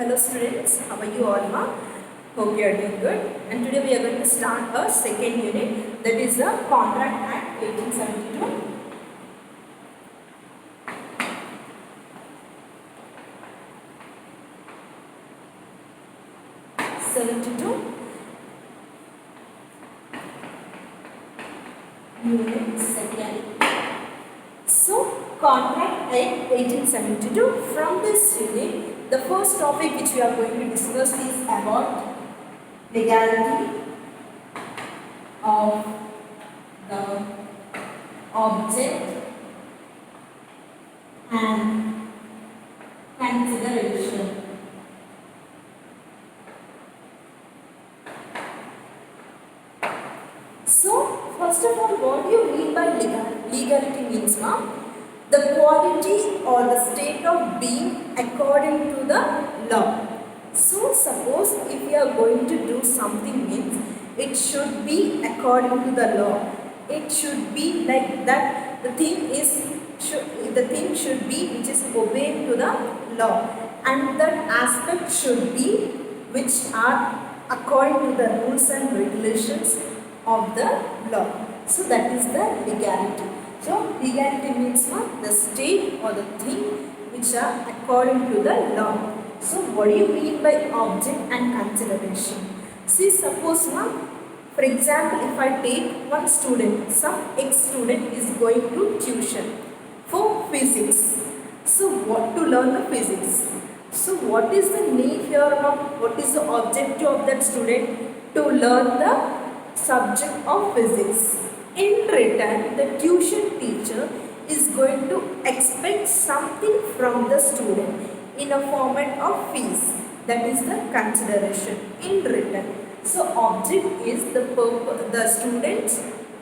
Hello students, how are you all? Hope you are doing good. And today we are going to start our second unit, that is the Contract Act 1872. 72 unit second. So Contract Act 1872. From this unit, the first topic which we are going to discuss is about legality of the object and consideration. So, first of all, what do you mean by legality means, ma'am? The quality or the state of being according to the law. So, suppose if you are going to do something means it should be according to the law. It should be like that. The thing should be which is obeying to the law, and that aspect should be which are according to the rules and regulations of the law. So that is the legality. So legality means what? The state or the thing which are according to the law. So what do you mean by object and consideration? See, suppose now, for example, if I take one student, some ex-student is going to tuition for physics. So what to learn the physics? So what is the need here now? What is the objective of that student? To learn the subject of physics. In return, the tuition teacher is going to expect something from the student in a format of fees. That is the consideration in return. So object is the student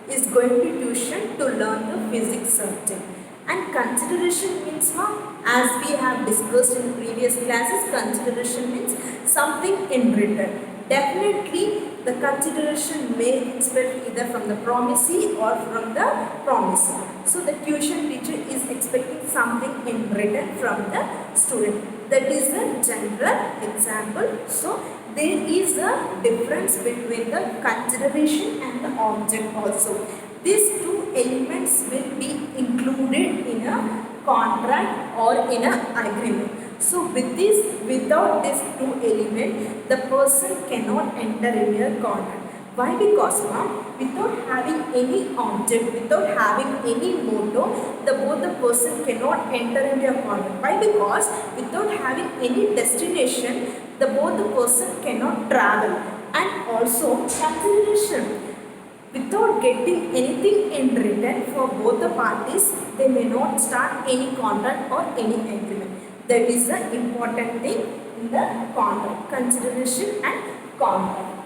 is going to tuition to learn the physics subject. And consideration means what? As we have discussed in previous classes, consideration means something in return. Definitely, the consideration may expect either from the promisee or from the promisor. So, the tuition teacher is expecting something in return from the student. That is a general example. So, there is a difference between the consideration and the object also. These two elements will be included in a contract or in an agreement. So without these two elements, the person cannot enter into a contract. Why? Because without having any object, without having any motto, both the person cannot enter into a contract. Why? Because without having any destination, both the person cannot travel. And also consideration. Without getting anything in return for both the parties, they may not start any contract or any agreement. That is the important thing in the contract, consideration and contract.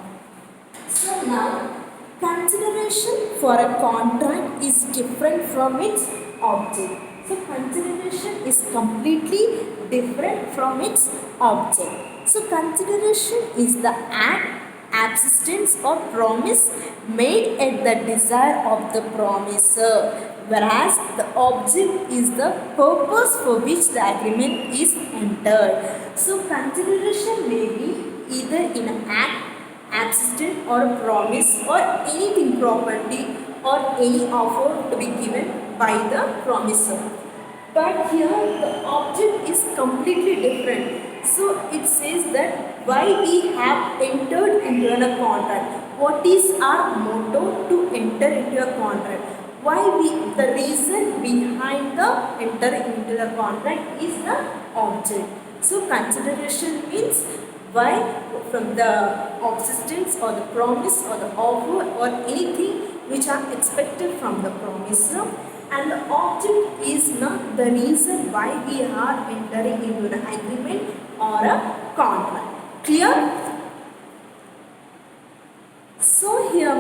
So now, consideration for a contract is different from its object. So consideration is completely different from its object. So consideration is the act, acceptance or promise made at the desire of the promiser, whereas the object is the purpose for which the agreement is entered. So consideration may be either in an act, accident or a promise or anything, property or any offer to be given by the promiser. But here the object is completely different. So it says that why we have entered into a contract. What is our motto to enter into a contract? The reason behind the entering into the contract is the object. So consideration means why from the existence or the promise or the offer or anything which are expected from the promiser, and the object is not the reason why we are entering into an agreement or a contract. Clear? So here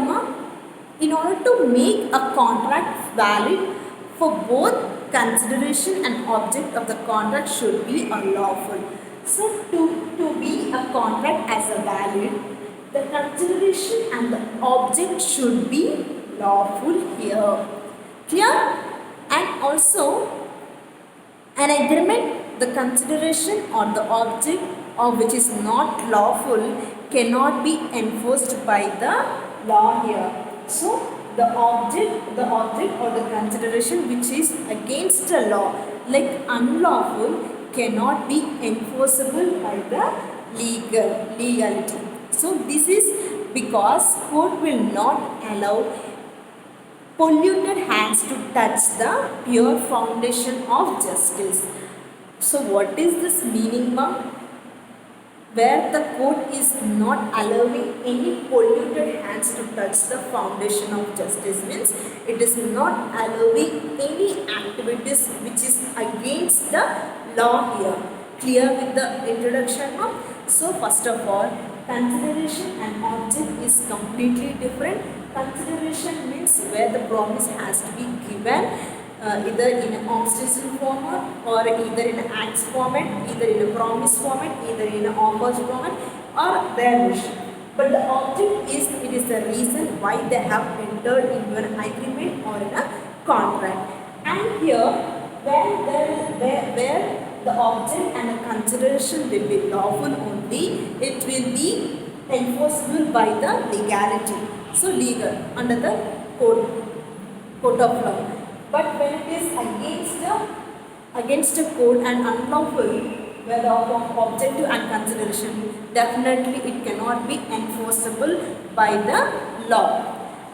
in order to make a contract valid for both consideration and object of the contract should be lawful. So to be a contract as a valid, the consideration and the object should be lawful here. Clear? And also an agreement the consideration or the object of which is not lawful cannot be enforced by the law here. So the object or the consideration which is against the law, like unlawful, cannot be enforceable by the legality. So this is because court will not allow polluted hands to touch the pure foundation of justice. So what is this meaning, ma'am? Where the court is not allowing any polluted hands to touch the foundation of justice means it is not allowing any activities which is against the law here. Clear with the introduction, ma'am? So first of all, consideration and object is completely different. Consideration means where the promise has to be given either in an ostensible format or either in an acts format, either in a promise format, either in an offers format or their wish. But the object is, it is the reason why they have entered into an agreement or in a contract. And here, where the object and the consideration will be lawful only, it will be enforceable by the legality. So legal under the code of law. But when it is against a code and unlawful, where the objective and consideration, definitely it cannot be enforceable by the law.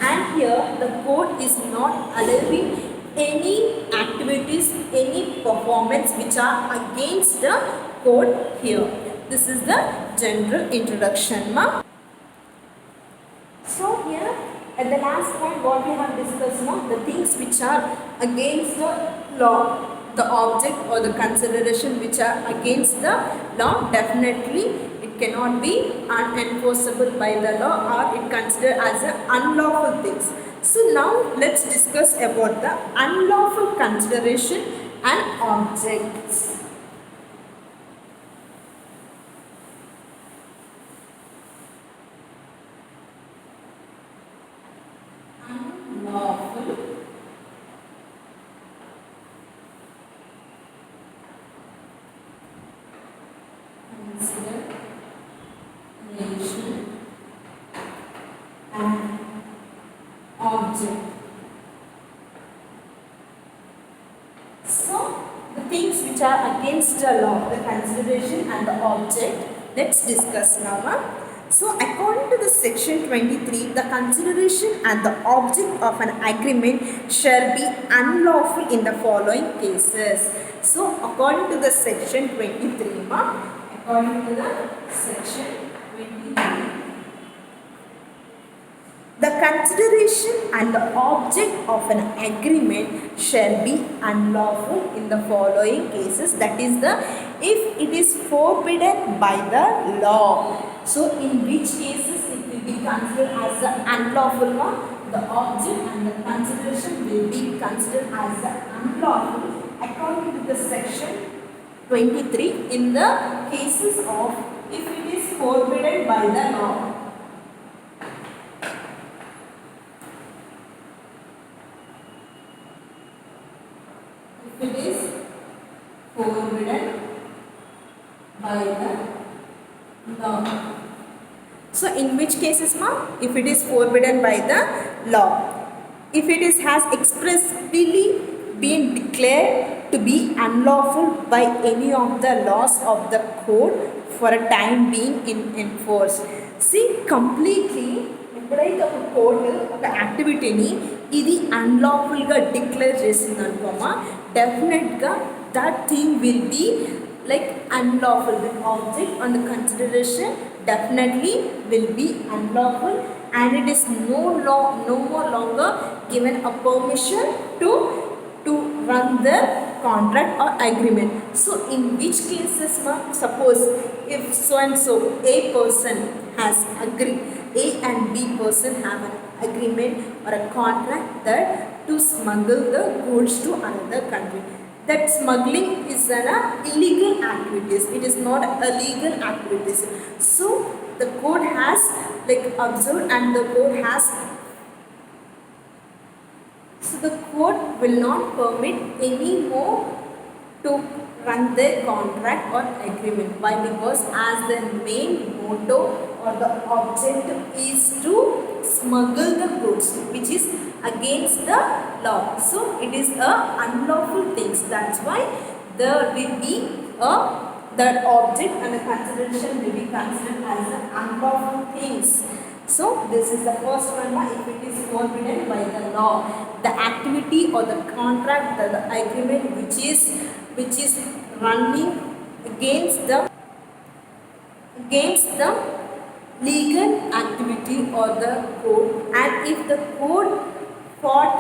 And here the code is not allowing any activities, any performance which are against the code here. This is the general introduction, ma'am. So here at the last point what we have discussed now, the things which are against the law, the object or the consideration which are against the law, definitely it cannot be unenforceable by the law or it considered as a unlawful things. So now let's discuss about the unlawful consideration and objects. Unlawful consideration and object. So the things which are against the law, the consideration and the object, let's discuss now, ma'am. So according to the section 23, the consideration and the object of an agreement shall be unlawful in the following cases. So according to the section 23, ma'am, according to the section 23, the consideration and the object of an agreement shall be unlawful in the following cases. That is if it is forbidden by the law. So in which cases it will be considered as an unlawful one? The object and the consideration will be considered as unlawful according to the section 23 in the cases of if it is forbidden by the law. If it is forbidden by the law. So in which cases, ma'am? If it is forbidden by the law. If it is has expressly been declared to be unlawful by any of the laws of the code for a time being enforced. See, completely ఎప్పుడైతే ఒక code ఒక యాక్టివిటీని ఇది అన్లాఫుల్గా declare చేసింది అనుకోమా, డెఫినెట్గా that thing will be like unlawful. The object on the consideration definitely will be unlawful and it is no more longer given a permission to run the contract or agreement. So in which cases, suppose if so and so A person has agreed, A and B person have an agreement or a contract that to smuggle the goods to another country. That smuggling is an illegal activities. It is not a legal activities. So the code has like observed and the code has. So the code will not permit any more to run their contract or agreement. Why? Because as their main motto or the objective is to smuggle the goods, which is against the law. So it is a unlawful things. That's why there will be a that object and the consideration will be considered as an unlawful things. So this is the first one. If it is forbidden by the law, the activity or the contract, the agreement which is running against the legal activity or the code, and if the code fought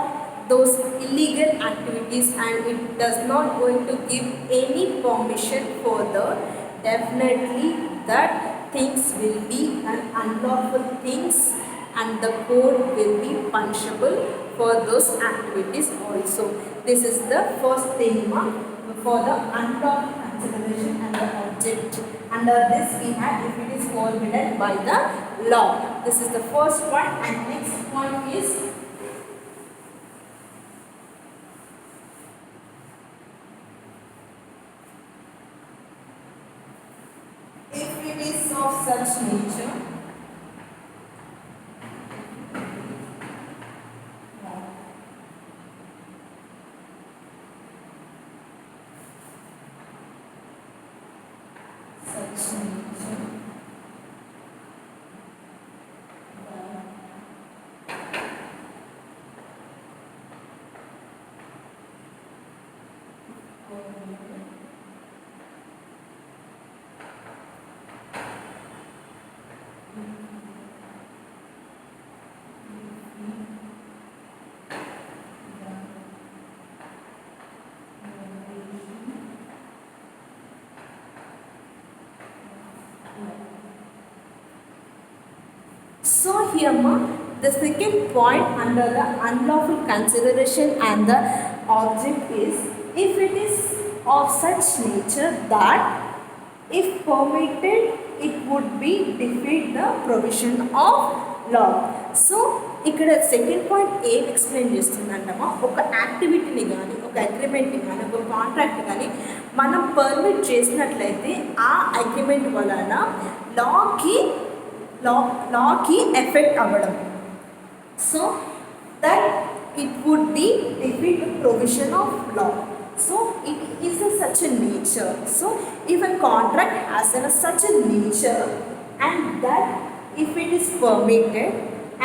those illegal activities and it does not going to give any permission further, definitely that things will be an unlawful things and the code will be punishable for those activities also. This is the first thing for the unlawful consideration and the object. Under this we have if it is forbidden by the law. This is the first point, and next point is if it is of such nature so here the second point under the unlawful consideration and the object is if it is of such nature that if permitted it would be defeat the provision of law. So ఇక్కడ second point ఏం explain చేస్తుందంటమ్మా, ఒక యాక్టివిటీని కానీ ఒక అగ్రిమెంట్ని కానీ ఒక contract కానీ మనం permit చేసినట్లయితే ఆ అగ్రిమెంట్ వలన లాకి ఎఫెక్ట్ అవ్వడం. So that it would be defeat the provision of law. So it is a such a nature. So if a contract has such a nature and that if it is permitted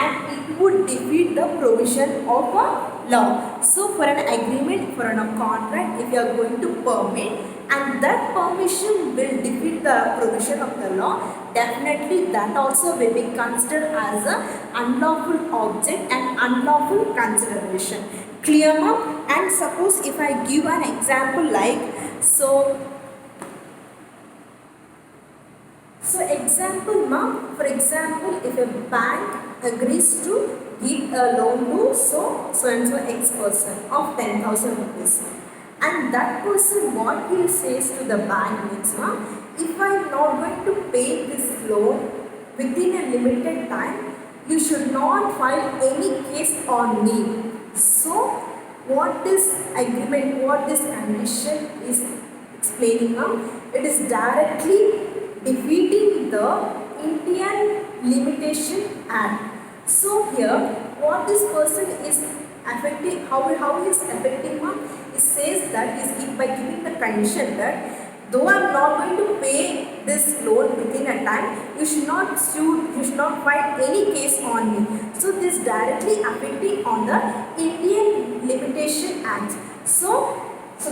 and it would defeat the provision of a law. So for an agreement, for a contract, if you are going to permit and that permission will defeat the provision of the law, definitely that also will be considered as a unlawful object and unlawful consideration. Clear ma'am? And suppose if I give an example like so example ma'am, for example if a bank agrees to give a loan to so and so X person of 10,000 rupees, and that person what he says to the bank means ma'am, if I am not going to pay this loan within a limited time, you should not file any case on me. So what this agreement, what this condition is explaining now, it is directly defeating the Indian Limitation Act. So here what this person is affecting, how he is affecting ma'am, it says that is by giving the condition that though I am not going to pay this loan within a time, you should not sue, you should not file any case on me. So this directly affecting on the Indian Limitation Act. So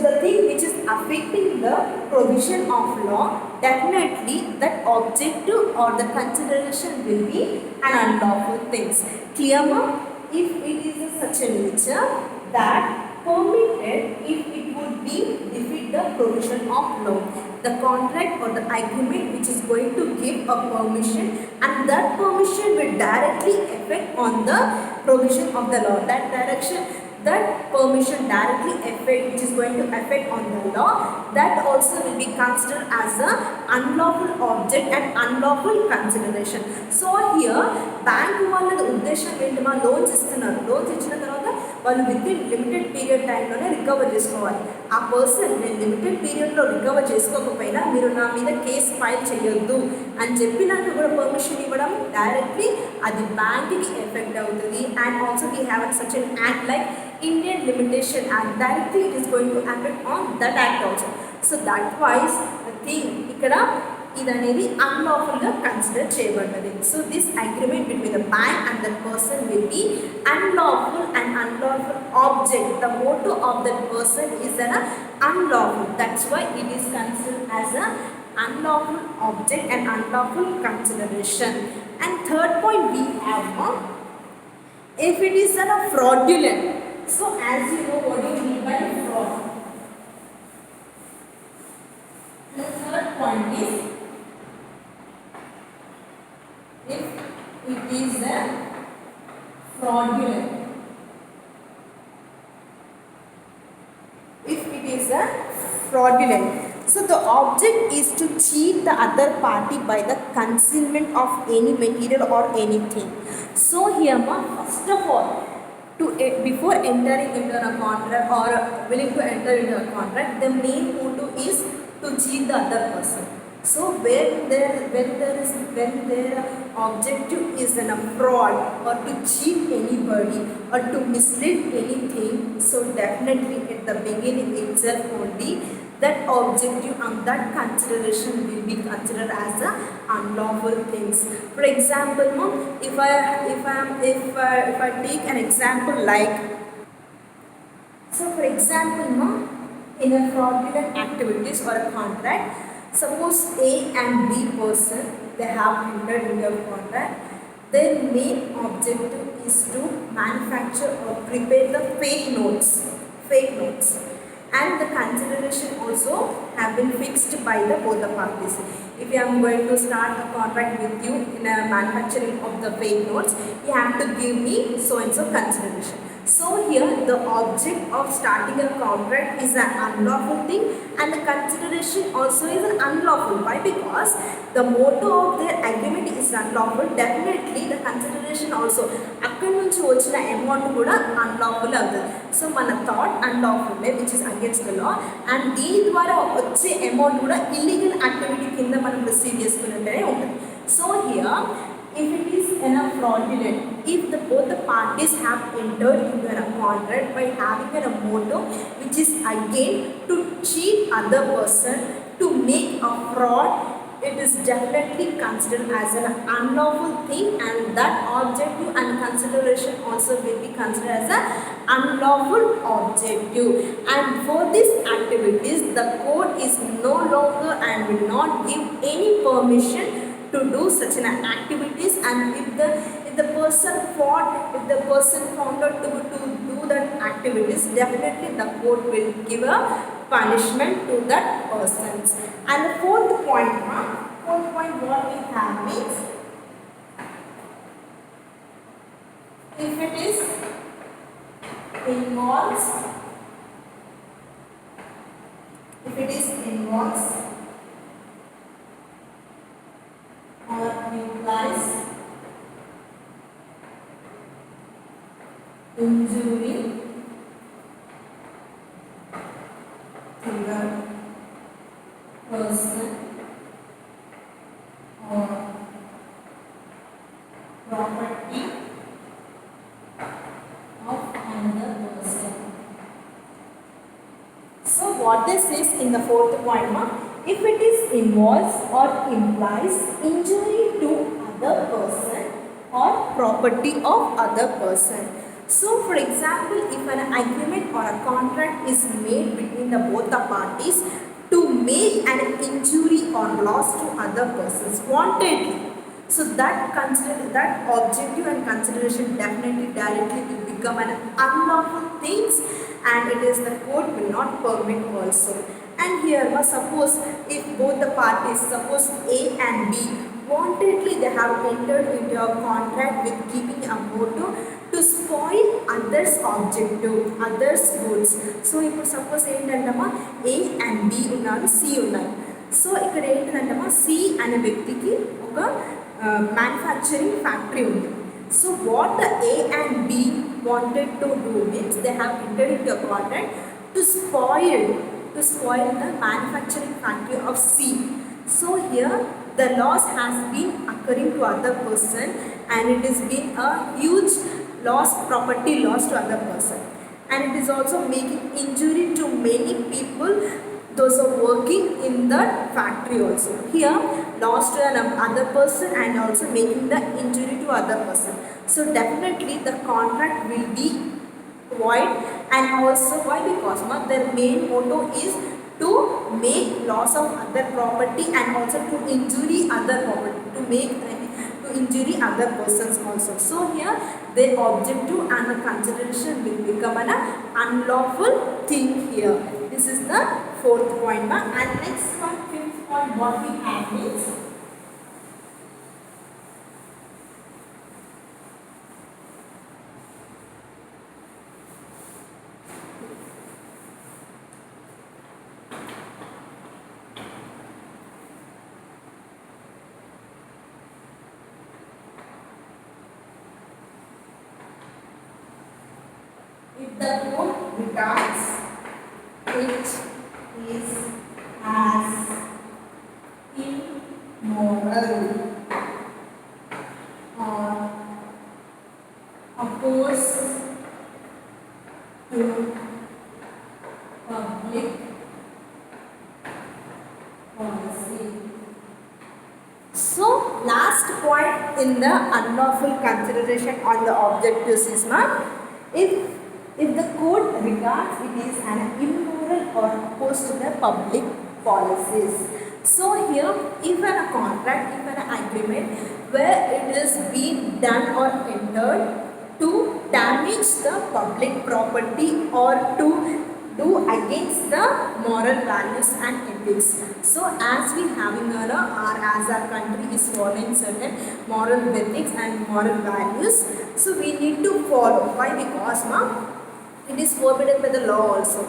the thing which is affecting the provision of law, definitely that objective or the consideration will be an unlawful things. Clear ma'am? If it is such a nature that permitted, if it would be defeat the provision of law, the contract or the agreement which is going to give a permission, and that permission will directly affect on the provision of the law. That permission directly affect, which is going to affect on the law, that also will be considered as a unlawful object and unlawful consideration. So here bank వాళ్ళ ఉద్దేశం ఏంటి, మా loans ఇస్తున్నారు, loans ఇచ్చిన తర్వాత వాళ్ళు within limited period టైంలోనే recover చేసుకోవాలి. ఆ పర్సన్ నేను లిమిటెడ్ పీరియడ్లో రికవర్ చేసుకోకపోయినా మీరు నా మీద కేసు ఫైల్ చేయొద్దు అని చెప్పినట్టు కూడా పర్మిషన్ ఇవ్వడం డైరెక్ట్లీ అది బ్యాంక్కి ఎఫెక్ట్ అవుతుంది. And also we have such an act like Indian limitation act, directly it is going to effect on that act also. So that wise thing ఇక్కడ ఇది అనేది అన్లాఫుల్గా కన్సిడర్ చేయబడ్డది. So this agreement between the bank and that person will be unlawful and unlawful object. The motto of that person is an unlawful. That's why it is considered as a unlawful object and unlawful consideration. And third point we have if it is a fraudulent. So as you know what do you mean by fraud. The third point is if it is a fraudulent. If it is a fraudulent, so the object is to cheat the other party by the concealment of any material or anything. So here first of all, before entering into a contract or willing to enter into a contract, the main motto is to cheat the other person. So when their objective is a fraud or to cheat anybody or to mislead anything, so definitely at the beginning itself only that objective and that consideration will be considered as a unlawful things. For example, if I take an example like, so for example, in a fraudulent activities or a contract, suppose A and B person they have entered into a contract. Their main objective is to manufacture or prepare the fake notes, and the consideration also have been fixed by the both the parties. If I am going to start a contract with you in a manufacturing of the fake notes, you have to give me so and so consideration. So here the object of starting a contract is an unlawful thing and the consideration also is an unlawful. Why? Because the motto of their agreement is unlawful. Definitely the consideration also అక్కడి నుంచి వచ్చిన amount కూడా unlawful అవుతుంది. So మన thought unlawful which is against the law, and దీని ద్వారా వచ్చే amount కూడా ఇల్లీగల్ యాక్టివిటీ కింద మనం రిసీవ్ చేసుకున్నట్టే ఉంటుంది. So here if it is in a fraudulent, if both the parties have entered into a contract by having a motto which is again to cheat other person, to make a fraud, it is definitely considered as an unlawful thing, and that objective and consideration also will be considered as an unlawful objective. And for these activities the court is no longer and will not give any permission to do such an activities. And if the person found out to do that activities, definitely the court will give a punishment to that persons. And the fourth point what we have means if it is involves or implies injury to the person or property of another person. So what this is in the fourth point, if it is involves or implies injury to other person or property of other person. So for example, if an agreement or a contract is made between both the parties to make an injury or loss to other persons wantedly, so that objective and consideration definitely directly will become an unlawful things, and it is the court will not permit also. And here suppose if both the parties, suppose A and B, wantedly they have entered into a contract with giving a motto to spoil others objective, others goods. So ఇప్పుడు suppose ఏంటంటమ్మా A and B ఉన్నారు, C ఉన్నారు. So ఇక్కడ ఏంటంటమ్మా C అనే వ్యక్తికి ఒక manufacturing factory ఉంది. So what the A and B wanted to do means they have entered into a contract to spoil the manufacturing factory of C. So here the loss has been occurring to other person, and it has been a huge loss, property loss to other person, and it is also making injury to many people, those are working in the factory also. Here loss to another person and also making the injury to other person. So definitely the contract will be void. And also why? Because their main motto is to make loss of other property and also to injury other property, to injury other persons also. So here their objective and the consideration will become an unlawful thing here. This is the fourth point. And next one, fifth point, what we have is if the court regards it is as immoral or opposed to public policy. So last point in the unlawful consideration on the objectives is if the court regards it is an immoral or opposed to the public policies. So here if a contract, if an agreement where it is being done or entered to damage the public property or to do against the moral values and ethics. So as we having as our country is following certain moral ethics and moral values, so we need to follow. Why? Because it is forbidden by the law also.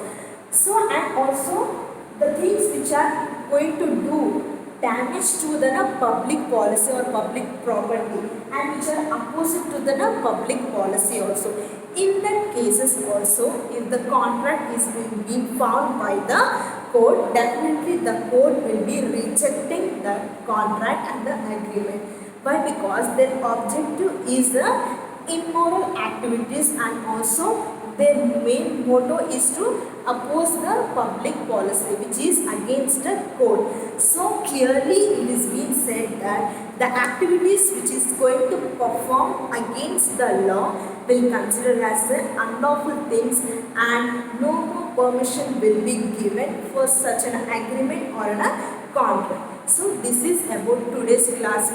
So and also the things which are going to do damage to the public policy or public property and which are opposite to the public policy also. In that cases also, if the contract is being found by the court, definitely the court will be rejecting the contract and the agreement. Why? Because their objective is the immoral activities and also their main motto is to oppose the public policy which is against the code. So clearly it is being said that the activities which is going to perform against the law will consider as unlawful things and no more permission will be given for such an agreement or a contract. So this is about today's class,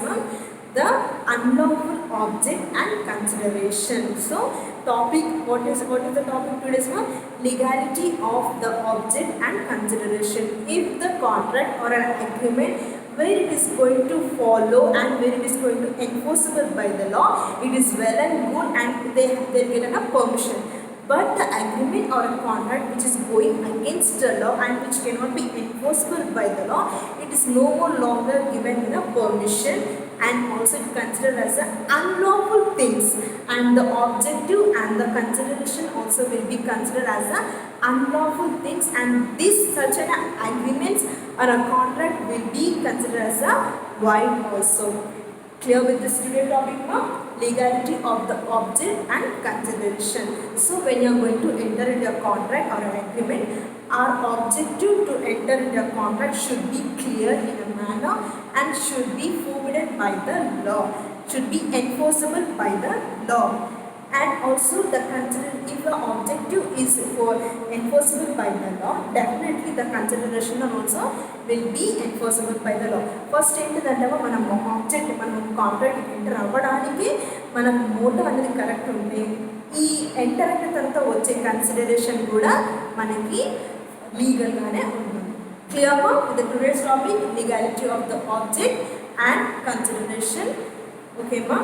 the unlawful object and consideration. So topic, what is the topic today's one? Legality of the object and consideration. If the contract or an agreement where it is going to follow and where it is going to enforceable by the law, it is well and good and they get a permission. But the agreement or a contract which is going against the law and which cannot be enforceable by the law, it is no more longer given a permission and also it considered as an unlawful things, and the objective and the consideration also will be considered as an unlawful things, and this such an agreements or a contract will be considered as a void also. Clear with this today topic, legality of the object and consideration. So when you are going to enter into a contract or an agreement, our objective to enter into a contract should be clear in a manner and should be forbidden by the law, should be enforceable by the law. And also if the objective is for enforceable by the law, definitely the consideration also will be enforceable by the law. First ఏంటంటే మనం object మనం contract enter అవ్వడానికి మనం Moto అనేది correct ఉంటే ఈ enter అయిన తర్వాత వచ్చే కన్సిడరేషన్ కూడా మనకి లీగల్గానే ఉంటుంది. Clear with today's topic, legality of the object and consideration. Okay, ma.